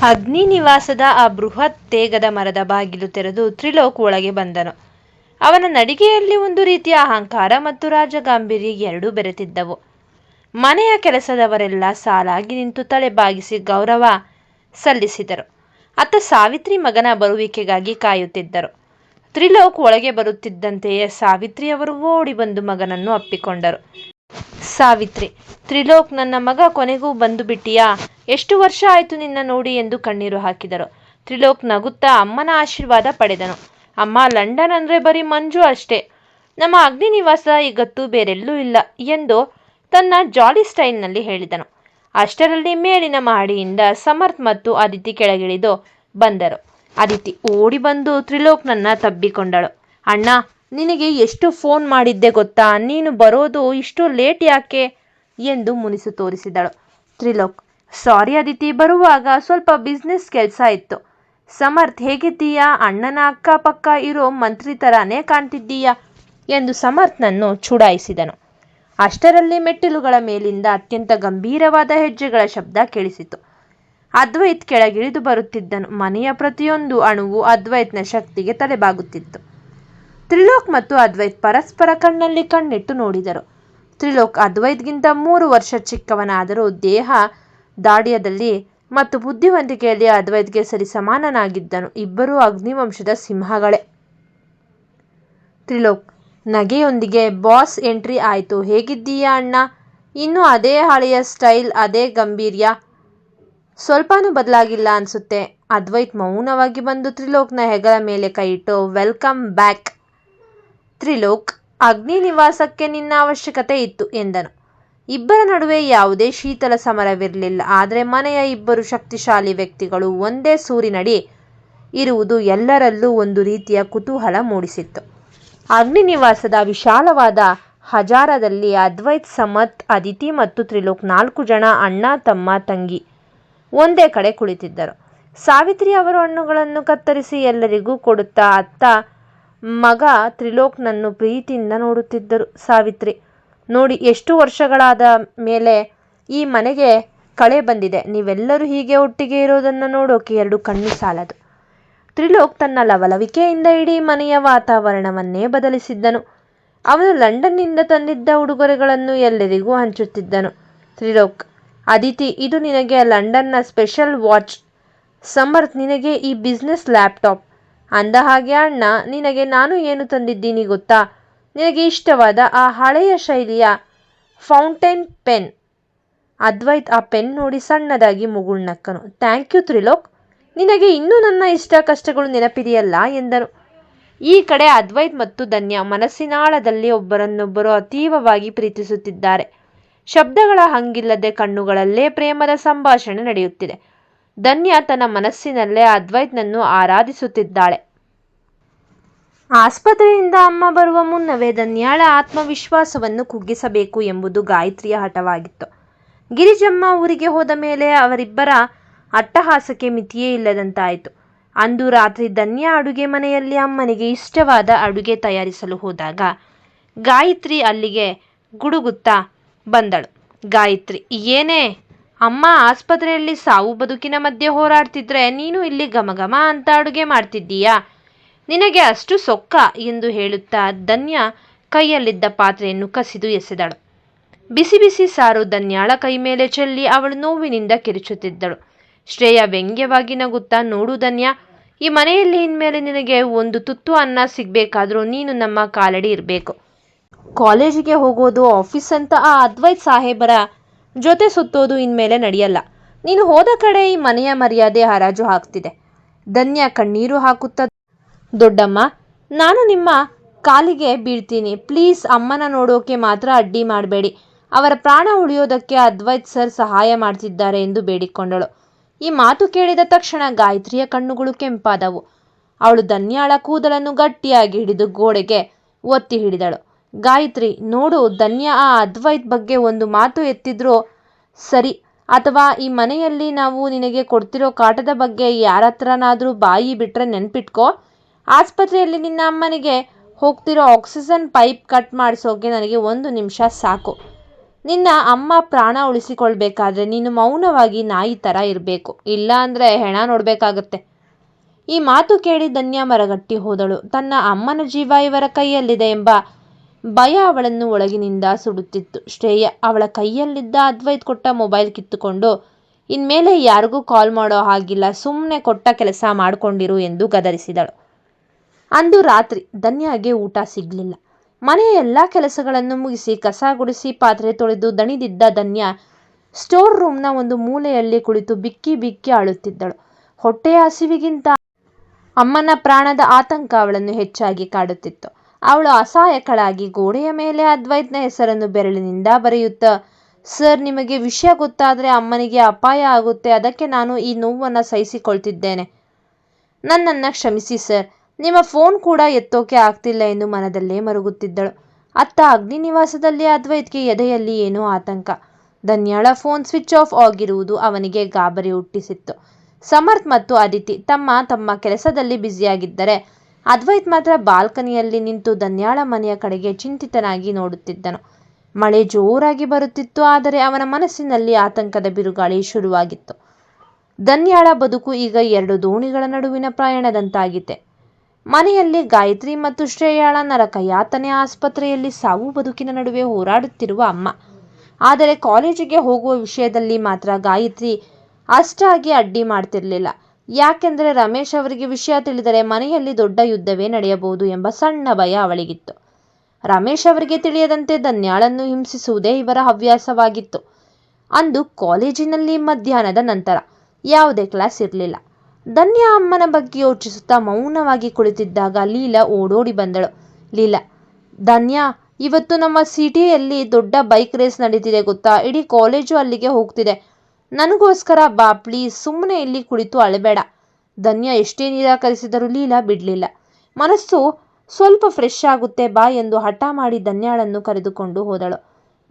ಅಗ್ನಿ ನಿವಾಸದ ಆ ಬೃಹತ್ ತೇಗದ ಮರದ ಬಾಗಿಲು ತೆರೆದು ತ್ರಿಲೋಕ್ ಒಳಗೆ ಬಂದನು. ಅವನ ನಡಿಗೆಯಲ್ಲಿ ಒಂದು ರೀತಿಯ ಅಹಂಕಾರ ಮತ್ತು ರಾಜಗಾಂಭೀರ್ಯ ಎರಡೂ ಬೆರೆತಿದ್ದವು. ಮನೆಯ ಕೆಲಸದವರೆಲ್ಲ ಸಾಲಾಗಿ ನಿಂತು ತಲೆ ಬಾಗಿಸಿ ಗೌರವ ಸಲ್ಲಿಸಿದರು. ಅತ್ತ ಸಾವಿತ್ರಿ ಮಗನ ಬರುವಿಕೆಗಾಗಿ ಕಾಯುತ್ತಿದ್ದರು. ತ್ರಿಲೋಕ್ ಒಳಗೆ ಬರುತ್ತಿದ್ದಂತೆಯೇ ಸಾವಿತ್ರಿಯವರು ಓಡಿ ಬಂದು ಮಗನನ್ನು ಅಪ್ಪಿಕೊಂಡರು. ಸಾವಿತ್ರಿ, ತ್ರಿಲೋಕ್, ನನ್ನ ಮಗ, ಕೊನೆಗೂ ಬಂದು ಬಿಟ್ಟಿಯಾ? ಎಷ್ಟು ವರ್ಷ ಆಯ್ತು ನಿನ್ನ ನೋಡಿ ಎಂದು ಕಣ್ಣೀರು ಹಾಕಿದರು. ತ್ರಿಲೋಕ್ ನಗುತ್ತಾ ಅಮ್ಮನ ಆಶೀರ್ವಾದ ಪಡೆದನು. ಅಮ್ಮ, ಲಂಡನ್ ಅಂದ್ರೆ ಬರೀ ಮಂಜು ಅಷ್ಟೇ. ನಮ್ಮ ಅಗ್ನಿ ನಿವಾಸ ಈಗತ್ತೂ ಬೇರೆಲ್ಲೂ ಇಲ್ಲ ಎಂದು ತನ್ನ ಜಾಲಿ ಸ್ಟೈಲ್ನಲ್ಲಿ ಹೇಳಿದನು. ಅಷ್ಟರಲ್ಲಿ ಮೇಲಿನ ಮಹಡಿಯಿಂದ ಸಮರ್ಥ್ ಮತ್ತು ಅದಿತಿ ಕೆಳಗಿಳಿದು ಬಂದರು. ಅದಿತಿ ಓಡಿ ಬಂದು ತ್ರಿಲೋಕ್ನನ್ನ ತಬ್ಬಿಕೊಂಡಳು. ಅಣ್ಣ, ನಿನಗೆ ಎಷ್ಟು ಫೋನ್ ಮಾಡಿದ್ದೆ ಗೊತ್ತಾ? ನೀನು ಬರೋದು ಇಷ್ಟು ಲೇಟ್ ಯಾಕೆ ಎಂದು ಮುನಿಸು ತೋರಿಸಿದಳು. ತ್ರಿಲೋಕ್, ಸಾರಿ ಅದಿತಿ, ಬರುವಾಗ ಸ್ವಲ್ಪ ಬಿಸ್ನೆಸ್ ಕೆಲಸ ಇತ್ತು. ಸಮರ್ಥ್, ಹೇಗಿದ್ದೀಯಾ? ಅಣ್ಣನ ಅಕ್ಕಪಕ್ಕ ಇರೋ ಮಂತ್ರಿ ಥರಾನೇ ಕಾಣ್ತಿದ್ದೀಯಾ ಎಂದು ಸಮರ್ಥ್ನನ್ನು ಚುಡಾಯಿಸಿದನು. ಅಷ್ಟರಲ್ಲಿ ಮೆಟ್ಟಿಲುಗಳ ಮೇಲಿಂದ ಅತ್ಯಂತ ಗಂಭೀರವಾದ ಹೆಜ್ಜೆಗಳ ಶಬ್ದ ಕೇಳಿಸಿತು. ಅದ್ವೈತ್ ಕೆಳಗಿಳಿದು ಬರುತ್ತಿದ್ದನು. ಮನೆಯ ಪ್ರತಿಯೊಂದು ಅಣುವು ಅದ್ವೈತ್ನ ಶಕ್ತಿಗೆ ತಲೆಬಾಗುತ್ತಿತ್ತು. ತ್ರಿಲೋಕ್ ಮತ್ತು ಅದ್ವೈತ್ ಪರಸ್ಪರ ಕಣ್ಣಲ್ಲಿ ಕಣ್ಣಿಟ್ಟು ನೋಡಿದರು. ತ್ರಿಲೋಕ್ ಅದ್ವೈತ್ಗಿಂತ 3 ವರ್ಷ ಚಿಕ್ಕವನಾದರೂ ದೇಹ ದಾಢ್ಯದಲ್ಲಿ ಮತ್ತು ಬುದ್ಧಿವಂತಿಕೆಯಲ್ಲಿ ಅದ್ವೈತ್ಗೆ ಸರಿಸಮಾನನಾಗಿದ್ದನು. ಇಬ್ಬರೂ ಅಗ್ನಿವಂಶದ ಸಿಂಹಗಳೇ. ತ್ರಿಲೋಕ್ ನಗೆಯೊಂದಿಗೆ, ಬಾಸ್ ಎಂಟ್ರಿ ಆಯ್ತು. ಹೇಗಿದ್ದೀಯಾ ಅಣ್ಣ? ಇನ್ನೂ ಅದೇ ಹಳೆಯ ಸ್ಟೈಲ್, ಅದೇ ಗಂಭೀರ್ಯ, ಸ್ವಲ್ಪನೂ ಬದಲಾಗಿಲ್ಲ ಅನ್ಸುತ್ತೆ. ಅದ್ವೈತ್ ಮೌನವಾಗಿ ಬಂದು ತ್ರಿಲೋಕ್ನ ಹೆಗಲ ಮೇಲೆ ಕೈಯಿಟ್ಟು, ವೆಲ್ಕಮ್ ಬ್ಯಾಕ್ ತ್ರಿಲೋಕ್. ಅಗ್ನಿ ನಿವಾಸಕ್ಕೆ ನಿನ್ನ ಅವಶ್ಯಕತೆ ಇತ್ತು ಎಂದನು. ಇಬ್ಬರ ನಡುವೆ ಯಾವುದೇ ಶೀತಲ ಸಮರವಿರಲಿಲ್ಲ. ಆದರೆ ಮನೆಯ ಇಬ್ಬರು ಶಕ್ತಿಶಾಲಿ ವ್ಯಕ್ತಿಗಳು ಒಂದೇ ಸೂರಿನಡಿ ಇರುವುದು ಎಲ್ಲರಲ್ಲೂ ಒಂದು ರೀತಿಯ ಕುತೂಹಲ ಮೂಡಿಸಿತ್ತು. ಅಗ್ನಿ ನಿವಾಸದ ವಿಶಾಲವಾದ ಹಜಾರದಲ್ಲಿ ಅದ್ವೈತ್, ಸಮರ್ಥ್, ಅದಿತಿ ಮತ್ತು ತ್ರಿಲೋಕ್ 4 ಜನ ಅಣ್ಣ, ತಮ್ಮ, ತಂಗಿ ಒಂದೇ ಕಡೆ ಕುಳಿತಿದ್ದರು. ಸಾವಿತ್ರಿ ಅವರು ಹಣ್ಣುಗಳನ್ನು ಕತ್ತರಿಸಿ ಎಲ್ಲರಿಗೂ ಕೊಡುತ್ತಾ ಅತ್ತ ಮಗ ತ್ರಿಲೋಕ್ನನ್ನು ಪ್ರೀತಿಯಿಂದ ನೋಡುತ್ತಿದ್ದರು. ಸಾವಿತ್ರಿ, ನೋಡಿ, ಎಷ್ಟು ವರ್ಷಗಳಾದ ಮೇಲೆ ಈ ಮನೆಗೆ ಕಳೆ ಬಂದಿದೆ. ನೀವೆಲ್ಲರೂ ಹೀಗೆ ಒಟ್ಟಿಗೆ ಇರೋದನ್ನು ನೋಡೋಕೆ 2 ಕಣ್ಣು ಸಾಲದು. ತ್ರಿಲೋಕ್ ತನ್ನ ಲವಲವಿಕೆಯಿಂದ ಇಡೀ ಮನೆಯ ವಾತಾವರಣವನ್ನೇ ಬದಲಿಸಿದ್ದನು. ಅವನು ಲಂಡನ್ನಿಂದ ತಂದಿದ್ದ ಉಡುಗೊರೆಗಳನ್ನು ಎಲ್ಲರಿಗೂ ಹಂಚುತ್ತಿದ್ದನು. ತ್ರಿಲೋಕ್, ಅದಿತಿ, ಇದು ನಿನಗೆ ಲಂಡನ್ನ ಸ್ಪೆಷಲ್ ವಾಚ್. ಸಮರ್ಥ್, ನಿನಗೆ ಈ ಬಿಸ್ನೆಸ್ ಲ್ಯಾಪ್ಟಾಪ್. ಅಂದ ಹಾಗೆ ಅಣ್ಣ, ನಿನಗೆ ನಾನು ಏನು ತಂದಿದ್ದೀನಿ ಗೊತ್ತಾ? ನಿನಗೆ ಇಷ್ಟವಾದ ಆ ಹಳೆಯ ಶೈಲಿಯ ಫೌಂಟೇನ್ ಪೆನ್. ಅದ್ವೈತ್ ಆ ಪೆನ್ ನೋಡಿ ಸಣ್ಣದಾಗಿ ಮುಗುಳ್ನಕ್ಕನು. ಥ್ಯಾಂಕ್ ಯು ತ್ರಿಲೋಕ್, ನಿನಗೆ ಇನ್ನೂ ನನ್ನ ಇಷ್ಟ ಕಷ್ಟಗಳು ನೆನಪಿದೆಯಲ್ಲ ಎಂದನು. ಈ ಕಡೆ ಅದ್ವೈತ್ ಮತ್ತು ಧನ್ಯ ಮನಸ್ಸಿನಾಳದಲ್ಲಿ ಒಬ್ಬರನ್ನೊಬ್ಬರು ಅತೀವವಾಗಿ ಪ್ರೀತಿಸುತ್ತಿದ್ದಾರೆ. ಶಬ್ದಗಳ ಹಂಗಿಲ್ಲದೆ ಕಣ್ಣುಗಳಲ್ಲೇ ಪ್ರೇಮದ ಸಂಭಾಷಣೆ ನಡೆಯುತ್ತಿದೆ. ಧನ್ಯ ತನ್ನ ಮನಸ್ಸಿನಲ್ಲೇ ಅದ್ವೈತ್ನನ್ನು ಆರಾಧಿಸುತ್ತಿದ್ದಾಳೆ. ಆಸ್ಪತ್ರೆಯಿಂದ ಅಮ್ಮ ಬರುವ ಮುನ್ನವೇ ಧನ್ಯಾಳ ಆತ್ಮವಿಶ್ವಾಸವನ್ನು ಕುಗ್ಗಿಸಬೇಕು ಎಂಬುದು ಗಾಯತ್ರಿಯ ಹಠವಾಗಿತ್ತು. ಗಿರಿಜಮ್ಮ ಊರಿಗೆ ಹೋದ ಮೇಲೆ ಅವರಿಬ್ಬರ ಅಟ್ಟಹಾಸಕ್ಕೆ ಮಿತಿಯೇ ಇಲ್ಲದಂತಾಯಿತು. ಅಂದು ರಾತ್ರಿ ಧನ್ಯ ಅಡುಗೆ ಮನೆಯಲ್ಲಿ ಅಮ್ಮನಿಗೆ ಇಷ್ಟವಾದ ಅಡುಗೆ ತಯಾರಿಸಲು ಹೋದಾಗ ಗಾಯತ್ರಿ ಅಲ್ಲಿಗೆ ಗುಡುಗುತ್ತಾ ಬಂದಳು. ಗಾಯತ್ರಿ, ಏನೇ ಅಮ್ಮ ಆಸ್ಪತ್ರೆಯಲ್ಲಿ ಸಾವು ಬದುಕಿನ ಮಧ್ಯೆ ಹೋರಾಡ್ತಿದ್ರೆ ನೀನು ಇಲ್ಲಿ ಘಮಘಮ ಅಂತ ಅಡುಗೆ ಮಾಡ್ತಿದ್ದೀಯಾ? ನಿನಗೆ ಅಷ್ಟು ಸೊಕ್ಕ ಎಂದು ಹೇಳುತ್ತಾ ಧನ್ಯ ಕೈಯಲ್ಲಿದ್ದ ಪಾತ್ರೆಯನ್ನು ಕಸಿದು ಎಸೆದಳು. ಬಿಸಿ ಬಿಸಿ ಸಾರು ಧನ್ಯಾಳ ಕೈ ಮೇಲೆ ಚೆಲ್ಲಿ ಅವಳು ನೋವಿನಿಂದ ಕಿರುಚುತ್ತಿದ್ದಳು. ಶ್ರೇಯ ವ್ಯಂಗ್ಯವಾಗಿ ನಗುತ್ತಾ, ನೋಡು ಧನ್ಯ, ಈ ಮನೆಯಲ್ಲಿ ಇನ್ಮೇಲೆ ನಿನಗೆ ಒಂದು ತುತ್ತು ಅನ್ನ ಸಿಗ್ಬೇಕಾದ್ರೂ ನೀನು ನಮ್ಮ ಕಾಲಡಿ ಇರಬೇಕು. ಕಾಲೇಜಿಗೆ ಹೋಗೋದು, ಆಫೀಸ್ ಅಂತ ಆ ಅದ್ವೈತ್ ಸಾಹೇಬರ ಜೊತೆ ಸುತ್ತೋದು ಇನ್ಮೇಲೆ ನಡೆಯಲ್ಲ. ನೀನು ಹೋದ ಕಡೆ ಈ ಮನೆಯ ಮರ್ಯಾದೆ ಹರಾಜು ಹಾಕ್ತಿದೆ. ಧನ್ಯ ಕಣ್ಣೀರು ಹಾಕುತ್ತಾ, ದೊಡ್ಡಮ್ಮ, ನಾನು ನಿಮ್ಮ ಕಾಲಿಗೆ ಬೀಳ್ತೀನಿ. ಪ್ಲೀಸ್ ಅಮ್ಮನ ನೋಡೋಕೆ ಮಾತ್ರ ಅಡ್ಡಿ ಮಾಡಬೇಡಿ. ಅವರ ಪ್ರಾಣ ಉಳಿಯೋದಕ್ಕೆ ಅದ್ವೈತ್ ಸರ್ ಸಹಾಯ ಮಾಡ್ತಿದ್ದಾರೆ ಎಂದು ಬೇಡಿಕೊಂಡಳು. ಈ ಮಾತು ಕೇಳಿದ ತಕ್ಷಣ ಗಾಯತ್ರಿಯ ಕಣ್ಣುಗಳು ಕೆಂಪಾದವು. ಅವಳು ಧನ್ಯಾಳ ಕೂದಲನ್ನು ಗಟ್ಟಿಯಾಗಿ ಹಿಡಿದು ಗೋಡೆಗೆ ಒತ್ತಿ ಹಿಡಿದಳು. ಗಾಯತ್ರಿ, ನೋಡು, ಧನ್ಯ ಆ ಅದ್ವೈತ್ ಬಗ್ಗೆ ಒಂದು ಮಾತು ಎತ್ತಿದ್ರೂ ಸರಿ, ಅಥವಾ ಈ ಮನೆಯಲ್ಲಿ ನಾವು ನಿನಗೆ ಕೊಡ್ತಿರೋ ಕಾಟದ ಬಗ್ಗೆ ಯಾರತ್ರನಾದ್ರೂ ಬಾಯಿ ಬಿಟ್ರೆ ನೆನ್ಪಿಟ್ಕೋ, ಆಸ್ಪತ್ರೆಯಲ್ಲಿ ನಿನ್ನ ಅಮ್ಮನಿಗೆ ಹೋಗ್ತಿರೋ ಆಕ್ಸಿಜನ್ ಪೈಪ್ ಕಟ್ ಮಾಡಿಸೋಕೆ ನನಗೆ 1 ನಿಮಿಷ ಸಾಕು. ನಿನ್ನ ಅಮ್ಮ ಪ್ರಾಣ ಉಳಿಸಿಕೊಳ್ಬೇಕಾದ್ರೆ ನೀನು ಮೌನವಾಗಿ ನಾಯಿ ಥರ ಇರಬೇಕು, ಇಲ್ಲ ಅಂದರೆ ಹೆಣ ನೋಡಬೇಕಾಗತ್ತೆ. ಈ ಮಾತು ಕೇಳಿ ಧನ್ಯ ಮರಗಟ್ಟಿ ಹೋದಳು. ತನ್ನ ಅಮ್ಮನ ಜೀವ ಇವರ ಕೈಯಲ್ಲಿದೆ ಎಂಬ ಭಯ ಅವಳನ್ನು ಒಳಗಿನಿಂದ ಸುಡುತ್ತಿತ್ತು. ಶ್ರೇಯ ಅವಳ ಕೈಯಲ್ಲಿದ್ದ ಅದ್ವೈತ್ ಕೊಟ್ಟ ಮೊಬೈಲ್ ಕಿತ್ತುಕೊಂಡು, ಇನ್ಮೇಲೆ ಯಾರಿಗೂ ಕಾಲ್ ಮಾಡೋ ಹಾಗಿಲ್ಲ, ಸುಮ್ಮನೆ ಕೊಟ್ಟ ಕೆಲಸ ಮಾಡಿಕೊಂಡಿರು ಎಂದು ಗದರಿಸಿದಳು. ಅಂದು ರಾತ್ರಿ ಧನ್ಯಾಗೆ ಊಟ ಸಿಗಲಿಲ್ಲ. ಮನೆಯ ಎಲ್ಲ ಕೆಲಸಗಳನ್ನು ಮುಗಿಸಿ ಕಸ ಗುಡಿಸಿ ಪಾತ್ರೆ ತೊಳೆದು ದಣಿದಿದ್ದ ಧನ್ಯ ಸ್ಟೋರ್ ರೂಮ್ನ ಒಂದು ಮೂಲೆಯಲ್ಲಿ ಕುಳಿತು ಬಿಕ್ಕಿ ಬಿಕ್ಕಿ ಅಳುತ್ತಿದ್ದಳು. ಹೊಟ್ಟೆಯ ಹಸಿವಿಗಿಂತ ಅಮ್ಮನ ಪ್ರಾಣದ ಆತಂಕ ಅವಳನ್ನು ಹೆಚ್ಚಾಗಿ ಕಾಡುತ್ತಿತ್ತು. ಅವಳು ಅಸಹಾಯಕಳಾಗಿ ಗೋಡೆಯ ಮೇಲೆ ಅದ್ವೈತ್ನ ಹೆಸರನ್ನು ಬೆರಳಿನಿಂದ ಬರೆಯುತ್ತಾ, ಸರ್, ನಿಮಗೆ ವಿಷಯ ಗೊತ್ತಾದರೆ ಅಮ್ಮನಿಗೆ ಅಪಾಯ ಆಗುತ್ತೆ, ಅದಕ್ಕೆ ನಾನು ಈ ನೋವನ್ನು ಸಹಿಸಿಕೊಳ್ತಿದ್ದೇನೆ. ನನ್ನನ್ನು ಕ್ಷಮಿಸಿ ಸರ್. ನಿಮ್ಮ ಫೋನ್ ಕೂಡ ಎತ್ತೋಕೆ ಆಗ್ತಿಲ್ಲ ಎಂದು ಮನದಲ್ಲೇ ಮರುಗುತ್ತಿದ್ದಳು. ಅತ್ತ ಅಗ್ನಿ ನಿವಾಸದಲ್ಲಿ ಅದ್ವೈತ್ಗೆ ಎದೆಯಲ್ಲಿ ಏನೋ ಆತಂಕ. ಧನ್ಯಾಳ ಫೋನ್ ಸ್ವಿಚ್ ಆಫ್ ಆಗಿರುವುದು ಅವನಿಗೆ ಗಾಬರಿ ಹುಟ್ಟಿಸಿತ್ತು. ಸಮರ್ಥ್ ಮತ್ತು ಅದಿತಿ ತಮ್ಮ ಕೆಲಸದಲ್ಲಿ ಬ್ಯುಸಿಯಾಗಿದ್ದರೆ ಅದ್ವೈತ್ ಮಾತ್ರ ಬಾಲ್ಕನಿಯಲ್ಲಿ ನಿಂತು ಧನ್ಯಾಳ ಮನೆಯ ಕಡೆಗೆ ಚಿಂತಿತನಾಗಿ ನೋಡುತ್ತಿದ್ದನು. ಮಳೆ ಜೋರಾಗಿ ಬರುತ್ತಿತ್ತು, ಆದರೆ ಅವನ ಮನಸ್ಸಿನಲ್ಲಿ ಆತಂಕದ ಬಿರುಗಾಳಿ ಶುರುವಾಗಿತ್ತು. ಧನ್ಯಾಳ ಬದುಕು ಈಗ 2 ದೋಣಿಗಳ ನಡುವಿನ ಪ್ರಯಾಣದಂತಾಗಿದೆ. ಮನೆಯಲ್ಲಿ ಗಾಯತ್ರಿ ಮತ್ತು ಶ್ರೇಯಾಳ ನರಕ ಯಾತನೆ, ಆಸ್ಪತ್ರೆಯಲ್ಲಿ ಸಾವು ಬದುಕಿನ ನಡುವೆ ಹೋರಾಡುತ್ತಿರುವ ಅಮ್ಮ. ಆದರೆ ಕಾಲೇಜಿಗೆ ಹೋಗುವ ವಿಷಯದಲ್ಲಿ ಮಾತ್ರ ಗಾಯತ್ರಿ ಅಷ್ಟಾಗಿ ಅಡ್ಡಿ ಮಾಡ್ತಿರ್ಲಿಲ್ಲ. ಯಾಕೆಂದರೆ ರಮೇಶ್ ಅವರಿಗೆ ವಿಷಯ ತಿಳಿದರೆ ಮನೆಯಲ್ಲಿ ದೊಡ್ಡ ಯುದ್ಧವೇ ನಡೆಯಬಹುದು ಎಂಬ ಸಣ್ಣ ಭಯ ಅವಳಿಗಿತ್ತು. ರಮೇಶ್ ಅವರಿಗೆ ತಿಳಿಯದಂತೆ ಧನ್ಯಾಳನ್ನು ಹಿಂಸಿಸುವುದೇ ಇವರ ಹವ್ಯಾಸವಾಗಿತ್ತು. ಅಂದು ಕಾಲೇಜಿನಲ್ಲಿ ಮಧ್ಯಾಹ್ನದ ನಂತರ ಯಾವುದೇ ಕ್ಲಾಸ್ ಇರಲಿಲ್ಲ. ಧನ್ಯ ಅಮ್ಮನ ಬಗ್ಗೆ ಯೋಚಿಸುತ್ತಾ ಮೌನವಾಗಿ ಕುಳಿತಿದ್ದಾಗ ಲೀಲಾ ಓಡೋಡಿ ಬಂದಳು. ಲೀಲಾ, ಧನ್ಯ, ಇವತ್ತು ನಮ್ಮ ಸಿಟಿಯಲ್ಲಿ ದೊಡ್ಡ ಬೈಕ್ ರೇಸ್ ನಡೀತಿದೆ ಗೊತ್ತಾ? ಇಡೀ ಕಾಲೇಜು ಅಲ್ಲಿಗೆ ಹೋಗ್ತಿದೆ. ನನಗೋಸ್ಕರ ಬಾ ಪ್ಲೀಸ್, ಸುಮ್ಮನೆ ಇಲ್ಲಿ ಕುಳಿತು ಅಳಬೇಡ. ಧನ್ಯ ಎಷ್ಟೇ ನಿರಾಕರಿಸಿದರೂ ಲೀಲಾ ಬಿಡಲಿಲ್ಲ. ಮನಸ್ಸು ಸ್ವಲ್ಪ ಫ್ರೆಶ್ ಆಗುತ್ತೆ ಬಾ ಎಂದು ಹಠ ಮಾಡಿ ಧನ್ಯಾಳನ್ನು ಕರೆದುಕೊಂಡು ಹೋದಳು.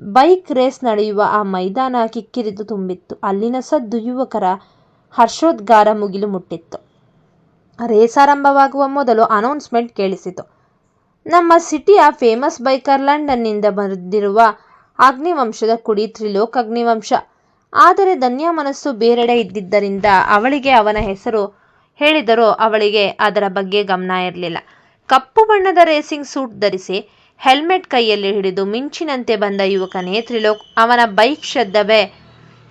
ಬೈಕ್ ರೇಸ್ ನಡೆಯುವ ಆ ಮೈದಾನ ಕಿಕ್ಕಿರಿದು ತುಂಬಿತ್ತು. ಅಲ್ಲಿನ ಸದ್ದು ಯುವಕರ ಹರ್ಷೋದ್ಗಾರ ಮುಗಿಲು ಮುಟ್ಟಿತ್ತು. ರೇಸ್ ಆರಂಭವಾಗುವ ಮೊದಲು ಅನೌನ್ಸ್ಮೆಂಟ್ ಕೇಳಿಸಿತು. ನಮ್ಮ ಸಿಟಿಯ ಫೇಮಸ್ ಬೈಕರ್ ಲಂಡನ್ನಿಂದ ಬಂದಿರುವ ಅಗ್ನಿವಂಶದ ಕುಡಿ ತ್ರಿಲೋಕ್ ಅಗ್ನಿವಂಶ. ಆದರೆ ಧನ್ಯ ಮನಸ್ಸು ಬೇರೆಡೆ ಇದ್ದಿದ್ದರಿಂದ ಅವಳಿಗೆ ಅವನ ಹೆಸರು ಹೇಳಿದರೂ ಅವಳಿಗೆ ಅದರ ಬಗ್ಗೆ ಗಮನ ಇರಲಿಲ್ಲ. ಕಪ್ಪು ಬಣ್ಣದ ರೇಸಿಂಗ್ ಸೂಟ್ ಧರಿಸಿ ಹೆಲ್ಮೆಟ್ ಕೈಯಲ್ಲಿ ಹಿಡಿದು ಮಿಂಚಿನಂತೆ ಬಂದ ಯುವಕನೇ ತ್ರಿಲೋಕ್. ಅವನ ಬೈಕ್ ಶಬ್ದವೇ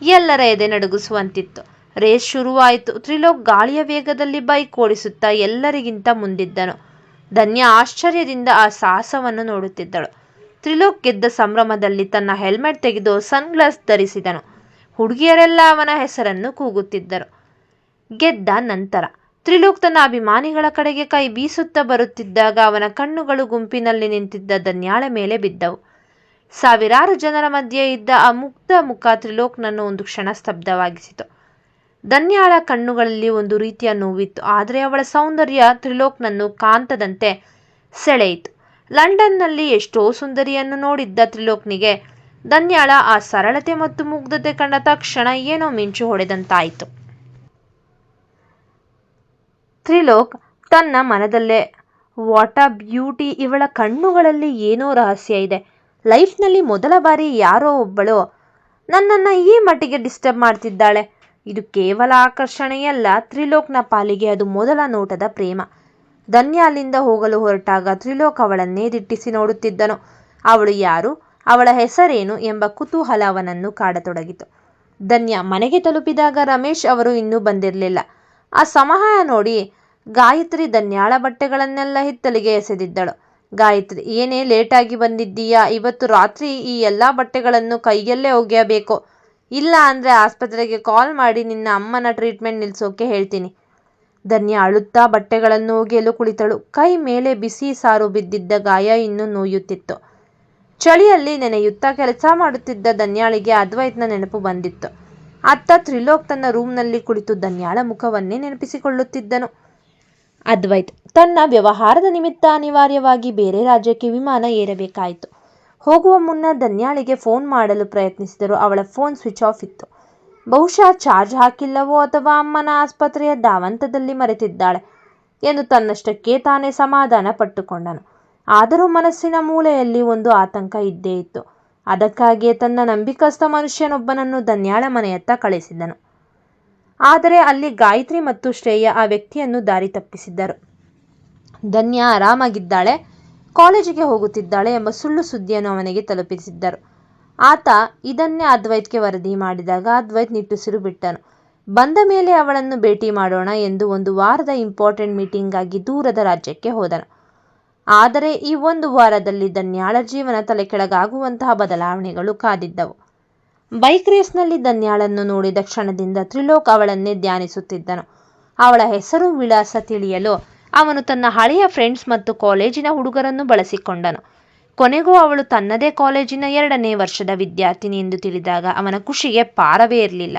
ಎಲ್ಲರ ಎದೆ ನಡುಗಿಸುವಂತಿತ್ತು. ರೇಸ್ ಶುರುವಾಯಿತು. ತ್ರಿಲೋಕ್ ಗಾಳಿಯ ವೇಗದಲ್ಲಿ ಬೈಕ್ ಓಡಿಸುತ್ತಾ ಎಲ್ಲರಿಗಿಂತ ಮುಂದಿದ್ದನು. ಧನ್ಯ ಆಶ್ಚರ್ಯದಿಂದ ಆ ಸಾಹಸವನ್ನು ನೋಡುತ್ತಿದ್ದಳು. ತ್ರಿಲೋಕ್ ಗೆದ್ದ ಸಂಭ್ರಮದಲ್ಲಿ ತನ್ನ ಹೆಲ್ಮೆಟ್ ತೆಗೆದು ಸನ್ಗ್ಲಾಸ್ ಧರಿಸಿದನು. ಹುಡುಗಿಯರೆಲ್ಲ ಅವನ ಹೆಸರನ್ನು ಕೂಗುತ್ತಿದ್ದರು. ಗೆದ್ದ ನಂತರ ತ್ರಿಲೋಕ್ ತನ್ನ ಅಭಿಮಾನಿಗಳ ಕಡೆಗೆ ಕೈ ಬೀಸುತ್ತಾ ಬರುತ್ತಿದ್ದಾಗ ಅವನ ಕಣ್ಣುಗಳು ಗುಂಪಿನಲ್ಲಿ ನಿಂತಿದ್ದ ಧನ್ಯಾಳ ಮೇಲೆ ಬಿದ್ದವು. ಸಾವಿರಾರು ಜನರ ಮಧ್ಯೆ ಇದ್ದ ಆ ಮುಗ್ಧ ಮುಖ ತ್ರಿಲೋಕ್ನನ್ನು ಒಂದು ಕ್ಷಣ ಸ್ತಬ್ಧವಾಗಿಸಿತು. ಧನ್ಯಾಳ ಕಣ್ಣುಗಳಲ್ಲಿ ಒಂದು ರೀತಿಯ ನೋವಿತ್ತು, ಆದರೆ ಅವಳ ಸೌಂದರ್ಯ ತ್ರಿಲೋಕ್ನನ್ನು ಕಾಂತದಂತೆ ಸೆಳೆಯಿತು. ಲಂಡನ್ನಲ್ಲಿ ಎಷ್ಟೋ ಸುಂದರಿಯನ್ನು ನೋಡಿದ್ದ ತ್ರಿಲೋಕ್ನಿಗೆ ಧನ್ಯಾಳ ಆ ಸರಳತೆ ಮತ್ತು ಮುಗ್ಧತೆ ಕಂಡ ತಕ್ಷಣ ಏನೋ ಮಿಂಚು ಹೊಡೆದಂತಾಯಿತು. ತ್ರಿಲೋಕ್ ತನ್ನ ಮನದಲ್ಲೇ, ವಾಟ್ ಅ ಬ್ಯೂಟಿ, ಇವಳ ಕಣ್ಣುಗಳಲ್ಲಿ ಏನೋ ರಹಸ್ಯ ಇದೆ. ಲೈಫ್ನಲ್ಲಿ ಮೊದಲ ಬಾರಿ ಯಾರೋ ಒಬ್ಬಳು ನನ್ನನ್ನು ಈ ಮಟ್ಟಿಗೆ ಡಿಸ್ಟರ್ಬ್ ಮಾಡ್ತಿದ್ದಾಳೆ. ಇದು ಕೇವಲ ಆಕರ್ಷಣೆಯಲ್ಲ, ತ್ರಿಲೋಕ್ನ ಪಾಲಿಗೆ ಅದು ಮೊದಲ ನೋಟದ ಪ್ರೇಮ. ಧನ್ಯ ಅಲ್ಲಿಂದ ಹೋಗಲು ಹೊರಟಾಗ ತ್ರಿಲೋಕ್ ಅವಳನ್ನೇ ದಿಟ್ಟಿಸಿ ನೋಡುತ್ತಿದ್ದನು. ಅವಳು ಯಾರು, ಅವಳ ಹೆಸರೇನು ಎಂಬ ಕುತೂಹಲ ಅವನನ್ನು ಕಾಡತೊಡಗಿತು. ಧನ್ಯ ಮನೆಗೆ ತಲುಪಿದಾಗ ರಮೇಶ್ ಅವರು ಇನ್ನೂ ಬಂದಿರಲಿಲ್ಲ. ಆ ಸಮಯ ನೋಡಿ ಗಾಯತ್ರಿ ಧನ್ಯಾಳ ಬಟ್ಟೆಗಳನ್ನೆಲ್ಲ ಹಿತ್ತಲಿಗೆ ಎಸೆದಿದ್ದಳು. ಗಾಯತ್ರಿ, ಏನೇ ಲೇಟಾಗಿ ಬಂದಿದ್ದೀಯಾ? ಇವತ್ತು ರಾತ್ರಿ ಈ ಎಲ್ಲ ಬಟ್ಟೆಗಳನ್ನು ಕೈಯಲ್ಲೇ ಒಗೆಯಬೇಕು, ಇಲ್ಲ ಅಂದರೆ ಆಸ್ಪತ್ರೆಗೆ ಕಾಲ್ ಮಾಡಿ ನಿನ್ನ ಅಮ್ಮನ ಟ್ರೀಟ್ಮೆಂಟ್ ನಿಲ್ಲಿಸೋಕೆ ಹೇಳ್ತೀನಿ. ಧನ್ಯ ಅಳುತ್ತಾ ಬಟ್ಟೆಗಳನ್ನು ಒಗೆಯಲು ಕುಳಿತಳು. ಕೈ ಮೇಲೆ ಬಿಸಿ ಸಾರು ಬಿದ್ದಿದ್ದ ಗಾಯ ಇನ್ನೂ ನೋಯುತ್ತಿತ್ತು. ಚಳಿಯಲ್ಲಿ ನೆನೆಯುತ್ತಾ ಕೆಲಸ ಮಾಡುತ್ತಿದ್ದ ಧನ್ಯಾಳಿಗೆ ಅದ್ವೈತ್ನ ನೆನಪು ಬಂದಿತ್ತು. ಅತ್ತ ತ್ರಿಲೋಕ್ ತನ್ನ ರೂಮ್ನಲ್ಲಿ ಕುಳಿತು ಧನ್ಯಾಳ ಮುಖವನ್ನೇ ನೆನಪಿಸಿಕೊಳ್ಳುತ್ತಿದ್ದನು. ಅದ್ವೈತ್ ತನ್ನ ವ್ಯವಹಾರದ ನಿಮಿತ್ತ ಅನಿವಾರ್ಯವಾಗಿ ಬೇರೆ ರಾಜ್ಯಕ್ಕೆ ವಿಮಾನ ಏರಬೇಕಾಯಿತು. ಹೋಗುವ ಮುನ್ನ ಧನ್ಯಾಳಿಗೆ ಫೋನ್ ಮಾಡಲು ಪ್ರಯತ್ನಿಸಿದರು. ಅವಳ ಫೋನ್ ಸ್ವಿಚ್ ಆಫ್ ಇತ್ತು. ಬಹುಶಃ ಚಾರ್ಜ್ ಹಾಕಿಲ್ಲವೋ ಅಥವಾ ಅಮ್ಮನ ಆಸ್ಪತ್ರೆಯ ಧಾವಂತದಲ್ಲಿ ಮರೆತಿದ್ದಾಳೆ ಎಂದು ತನ್ನಷ್ಟಕ್ಕೆ ತಾನೇ ಸಮಾಧಾನ ಪಟ್ಟುಕೊಂಡನು. ಆದರೂ ಮನಸ್ಸಿನ ಮೂಲೆಯಲ್ಲಿ ಒಂದು ಆತಂಕ ಇದ್ದೇ ಇತ್ತು. ಅದಕ್ಕಾಗಿಯೇ ತನ್ನ ನಂಬಿಕಸ್ಥ ಮನುಷ್ಯನೊಬ್ಬನನ್ನು ಧನ್ಯಾಳ ಮನೆಯತ್ತ ಕಳಿಸಿದ್ದನು. ಆದರೆ ಅಲ್ಲಿ ಗಾಯತ್ರಿ ಮತ್ತು ಶ್ರೇಯ ಆ ವ್ಯಕ್ತಿಯನ್ನು ದಾರಿ ತಪ್ಪಿಸಿದ್ದರು. ಧನ್ಯ ಆರಾಮಾಗಿದ್ದಾಳೆ, ಕಾಲೇಜಿಗೆ ಹೋಗುತ್ತಿದ್ದಾಳೆ ಎಂಬ ಸುಳ್ಳು ಸುದ್ದಿಯನ್ನು ಅವನಿಗೆ ತಲುಪಿಸಿದ್ದರು. ಆತ ಇದನ್ನೇ ಅದ್ವೈತ್ಗೆ ವರದಿ ಮಾಡಿದಾಗ ಅದ್ವೈತ್ ನಿಟ್ಟುಸಿರು ಬಿಟ್ಟನು. ಬಂದ ಮೇಲೆ ಅವಳನ್ನು ಭೇಟಿ ಮಾಡೋಣ ಎಂದು 1 ವಾರದ ಇಂಪಾರ್ಟೆಂಟ್ ಮೀಟಿಂಗ್ಗಾಗಿ ದೂರದ ರಾಜ್ಯಕ್ಕೆ ಹೋದನು. ಆದರೆ ಈ 1 ವಾರದಲ್ಲಿ ಧನ್ಯಾಳ ಜೀವನ ತಲೆಕೆಳಗಾಗುವಂತಹ ಬದಲಾವಣೆಗಳು ಕಾದಿದ್ದವು. ಬೈಕ್ ರೇಸ್ನಲ್ಲಿ ಧನ್ಯಾಳನ್ನು ನೋಡಿದ ಕ್ಷಣದಿಂದ ತ್ರಿಲೋಕ್ ಅವಳನ್ನೇ ಧ್ಯಾನಿಸುತ್ತಿದ್ದನು. ಅವಳ ಹೆಸರು ವಿಳಾಸ ತಿಳಿಯಲು ಅವನು ತನ್ನ ಹಳೆಯ ಫ್ರೆಂಡ್ಸ್ ಮತ್ತು ಕಾಲೇಜಿನ ಹುಡುಗರನ್ನು ಬಳಸಿಕೊಂಡನು. ಕೊನೆಗೂ ಅವಳು ತನ್ನದೇ ಕಾಲೇಜಿನ 2ನೇ ವರ್ಷದ ವಿದ್ಯಾರ್ಥಿನಿ ಎಂದು ತಿಳಿದಾಗ ಅವನ ಖುಷಿಗೆ ಪಾರವೇ ಇರಲಿಲ್ಲ.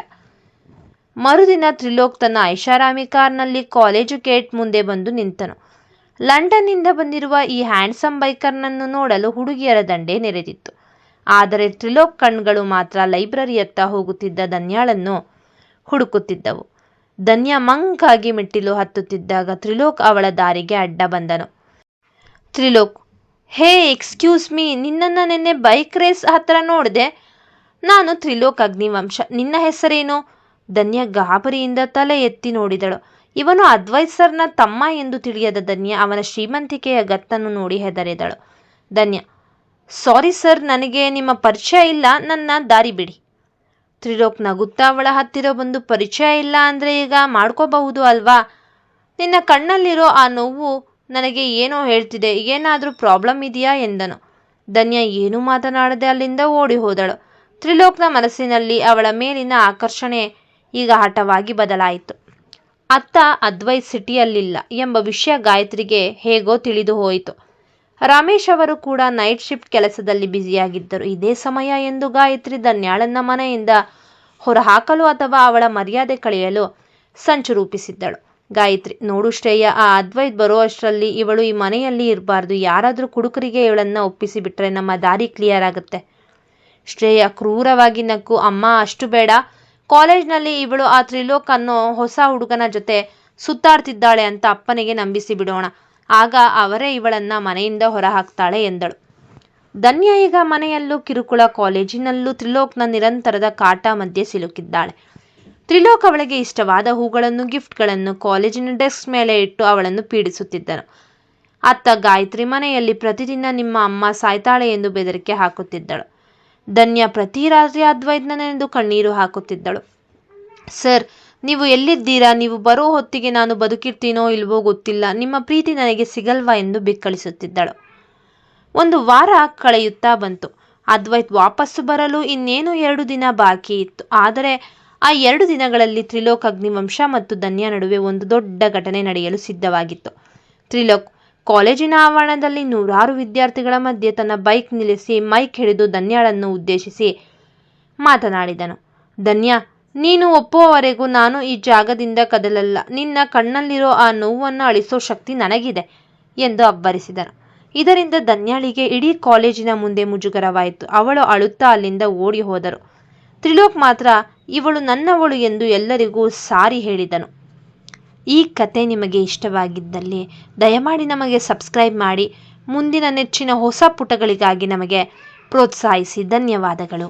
ಮರುದಿನ ತ್ರಿಲೋಕ್ ತನ್ನ ಐಷಾರಾಮಿ ಕಾರ್ನಲ್ಲಿ ಕಾಲೇಜು ಗೇಟ್ ಮುಂದೆ ಬಂದು ನಿಂತನು. ಲಂಡನ್ನಿಂದ ಬಂದಿರುವ ಈ ಹ್ಯಾಂಡ್ಸಮ್ ಬೈಕರ್ನನ್ನು ನೋಡಲು ಹುಡುಗಿಯರ ದಂಡೇ ನೆರೆದಿತ್ತು. ಆದರೆ ತ್ರಿಲೋಕ್ ಕಣ್ಗಳು ಮಾತ್ರ ಲೈಬ್ರರಿಯತ್ತ ಹೋಗುತ್ತಿದ್ದ ಧನ್ಯಾಳನ್ನು ಹುಡುಕುತ್ತಿದ್ದವು. ಧನ್ಯ ಮಂಕಾಗಿ ಮೆಟ್ಟಿಲು ಹತ್ತುತ್ತಿದ್ದಾಗ ತ್ರಿಲೋಕ್ ಅವಳ ದಾರಿಗೆ ಅಡ್ಡ ಬಂದನು. ತ್ರಿಲೋಕ್, ಹೇ ಎಕ್ಸ್ಕ್ಯೂಸ್ ಮೀ, ನಿನ್ನನ್ನು ನಿನ್ನೆ ಬೈಕ್ ರೇಸ್ ಹತ್ರ ನೋಡಿದೆ. ನಾನು ತ್ರಿಲೋಕ್ ಅಗ್ನಿವಂಶ, ನಿನ್ನ ಹೆಸರೇನು? ಧನ್ಯ ಗಾಬರಿಯಿಂದ ತಲೆ ಎತ್ತಿ ನೋಡಿದಳು. ಇವನು ಅದ್ವೈತ್ ಸರ್ನ ತಮ್ಮ ಎಂದು ತಿಳಿಯದ ಧನ್ಯ ಅವನ ಶ್ರೀಮಂತಿಕೆಯ ಗತ್ತನ್ನು ನೋಡಿ ಹೆದರಿದಳು. ಧನ್ಯ, ಸಾರಿ ಸರ್, ನನಗೆ ನಿಮ್ಮ ಪರಿಚಯ ಇಲ್ಲ, ನನ್ನ ದಾರಿ ಬಿಡಿ. ತ್ರಿಲೋಕ್ ನಗುತ್ತಾ ಅವಳ ಹತ್ತಿರ ಬಂದು, ಪರಿಚಯ ಇಲ್ಲ ಅಂದರೆ ಈಗ ಮಾಡ್ಕೋಬಹುದು ಅಲ್ವಾ? ನಿನ್ನ ಕಣ್ಣಲ್ಲಿರೋ ಆ ನೋವು ನನಗೆ ಏನೋ ಹೇಳ್ತಿದೆ, ಏನಾದರೂ ಪ್ರಾಬ್ಲಮ್ ಇದೆಯಾ ಎಂದನು. ಧನ್ಯ ಏನೂ ಮಾತನಾಡದೆ ಅಲ್ಲಿಂದ ಓಡಿ ಹೋದಳು. ತ್ರಿಲೋಕ್ನ ಮನಸ್ಸಿನಲ್ಲಿ ಅವಳ ಮೇಲಿನ ಆಕರ್ಷಣೆ ಈಗ ಹಠವಾಗಿ ಬದಲಾಯಿತು. ಅತ್ತ ಅದ್ವೈತ್ ಸಿಟಿಯಲ್ಲಿಲ್ಲ ಎಂಬ ವಿಷಯ ಗಾಯತ್ರಿಗೆ ಹೇಗೋ ತಿಳಿದು ಹೋಯಿತು. ರಮೇಶ್ ಅವರು ಕೂಡ ನೈಟ್ ಶಿಫ್ಟ್ ಕೆಲಸದಲ್ಲಿ ಬ್ಯುಸಿಯಾಗಿದ್ದರು. ಇದೇ ಸಮಯ ಎಂದು ಗಾಯತ್ರಿ ಧನ್ಯಾಳನ್ನ ಮನೆಯಿಂದ ಹೊರಹಾಕಲು ಅಥವಾ ಅವಳ ಮರ್ಯಾದೆ ಕಳೆಯಲು ಸಂಚು ರೂಪಿಸಿದ್ದಳು. ಗಾಯತ್ರಿ, ನೋಡು ಶ್ರೇಯ, ಆ ಅದ್ವೈತ್ ಬರೋ ಅಷ್ಟರಲ್ಲಿ ಇವಳು ಈ ಮನೆಯಲ್ಲಿ ಇರಬಾರ್ದು. ಯಾರಾದರೂ ಕುಡುಕರಿಗೆ ಇವಳನ್ನ ಒಪ್ಪಿಸಿಬಿಟ್ರೆ ನಮ್ಮ ದಾರಿ ಕ್ಲಿಯರ್ ಆಗುತ್ತೆ. ಶ್ರೇಯ ಕ್ರೂರವಾಗಿ ನಕ್ಕು, ಅಮ್ಮ ಅಷ್ಟು ಬೇಡ. ಕಾಲೇಜ್ನಲ್ಲಿ ಇವಳು ಆ ತ್ರಿಲೋಕ್ ಅನ್ನೋ ಹೊಸ ಹುಡುಗನ ಜೊತೆ ಸುತ್ತಾಡ್ತಿದ್ದಾಳೆ ಅಂತ ಅಪ್ಪನಿಗೆ ನಂಬಿಸಿ ಬಿಡೋಣ, ಆಗ ಅವರೇ ಇವಳನ್ನ ಮನೆಯಿಂದ ಹೊರ ಹಾಕ್ತಾಳೆ ಎಂದಳು. ಧನ್ಯ ಈಗ ಮನೆಯಲ್ಲೂ ಕಿರುಕುಳ, ಕಾಲೇಜಿನಲ್ಲೂ ತ್ರಿಲೋಕ್ನ ನಿರಂತರದ ಕಾಟ ಮಧ್ಯೆ ಸಿಲುಕಿದ್ದಾಳೆ. ತ್ರಿಲೋಕ್ ಅವಳಿಗೆ ಇಷ್ಟವಾದ ಹೂಗಳನ್ನು, ಗಿಫ್ಟ್ಗಳನ್ನು ಕಾಲೇಜಿನ ಡೆಸ್ಕ್ ಮೇಲೆ ಇಟ್ಟು ಅವಳನ್ನು ಪೀಡಿಸುತ್ತಿದ್ದನು. ಅತ್ತ ಗಾಯತ್ರಿ ಮನೆಯಲ್ಲಿ ಪ್ರತಿದಿನ ನಿಮ್ಮ ಅಮ್ಮ ಸಾಯ್ತಾಳೆ ಎಂದು ಬೆದರಿಕೆ ಹಾಕುತ್ತಿದ್ದಳು. ಧನ್ಯ ಪ್ರತಿ ರಾತ್ರಿ ಅದ್ವೈತ್ನ ನೆನೆದು ಕಣ್ಣೀರು ಹಾಕುತ್ತಿದ್ದಳು. ಸರ್, ನೀವು ಎಲ್ಲಿದ್ದೀರಾ? ನೀವು ಬರೋ ಹೊತ್ತಿಗೆ ನಾನು ಬದುಕಿರ್ತೀನೋ ಇಲ್ವೋ ಗೊತ್ತಿಲ್ಲ. ನಿಮ್ಮ ಪ್ರೀತಿ ನನಗೆ ಸಿಗಲ್ವಾ ಎಂದು ಬಿಕ್ಕಳಿಸುತ್ತಿದ್ದಳು. 1 ವಾರ ಕಳೆಯುತ್ತಾ ಬಂತು. ಅದ್ವೈತ್ ವಾಪಸ್ಸು ಬರಲು ಇನ್ನೇನು 2 ದಿನ ಬಾಕಿ ಇತ್ತು. ಆದರೆ ಆ 2 ದಿನಗಳಲ್ಲಿ ತ್ರಿಲೋಕ್ ಅಗ್ನಿವಂಶ ಮತ್ತು ಧನ್ಯ ನಡುವೆ ಒಂದು ದೊಡ್ಡ ಘಟನೆ ನಡೆಯಲು ಸಿದ್ಧವಾಗಿತ್ತು. ತ್ರಿಲೋಕ್ ಕಾಲೇಜಿನ ಆವರಣದಲ್ಲಿ ನೂರಾರು ವಿದ್ಯಾರ್ಥಿಗಳ ಮಧ್ಯೆ ತನ್ನ ಬೈಕ್ ನಿಲ್ಲಿಸಿ ಮೈಕ್ ಹಿಡಿದು ಧನ್ಯಾಳನ್ನು ಉದ್ದೇಶಿಸಿ ಮಾತನಾಡಿದನು. ಧನ್ಯ, ನೀನು ಒಪ್ಪುವವರೆಗೂ ನಾನು ಈ ಜಾಗದಿಂದ ಕದಲಲ್ಲ. ನಿನ್ನ ಕಣ್ಣಲ್ಲಿರೋ ಆ ನೋವನ್ನು ಅಳಿಸೋ ಶಕ್ತಿ ನನಗಿದೆ ಎಂದು ಅಬ್ಬರಿಸಿದನು. ಇದರಿಂದ ಧನ್ಯಾಳಿಗೆ ಇಡೀ ಕಾಲೇಜಿನ ಮುಂದೆ ಮುಜುಗರವಾಯಿತು. ಅವಳು ಅಳುತ್ತಾ ಅಲ್ಲಿಂದ ಓಡಿ ಹೋದರು. ತ್ರಿಲೋಕ್ ಮಾತ್ರ ಇವಳು ನನ್ನವಳು ಎಂದು ಎಲ್ಲರಿಗೂ ಸಾರಿ ಹೇಳಿದನು. ಈ ಕತೆ ನಿಮಗೆ ಇಷ್ಟವಾಗಿದ್ದಲ್ಲಿ ದಯಮಾಡಿ ನಮಗೆ ಸಬ್ಸ್ಕ್ರೈಬ್ ಮಾಡಿ. ಮುಂದಿನ ನೆಚ್ಚಿನ ಹೊಸ ಪುಟಗಳಿಗಾಗಿ ನಮಗೆ ಪ್ರೋತ್ಸಾಹಿಸಿ. ಧನ್ಯವಾದಗಳು.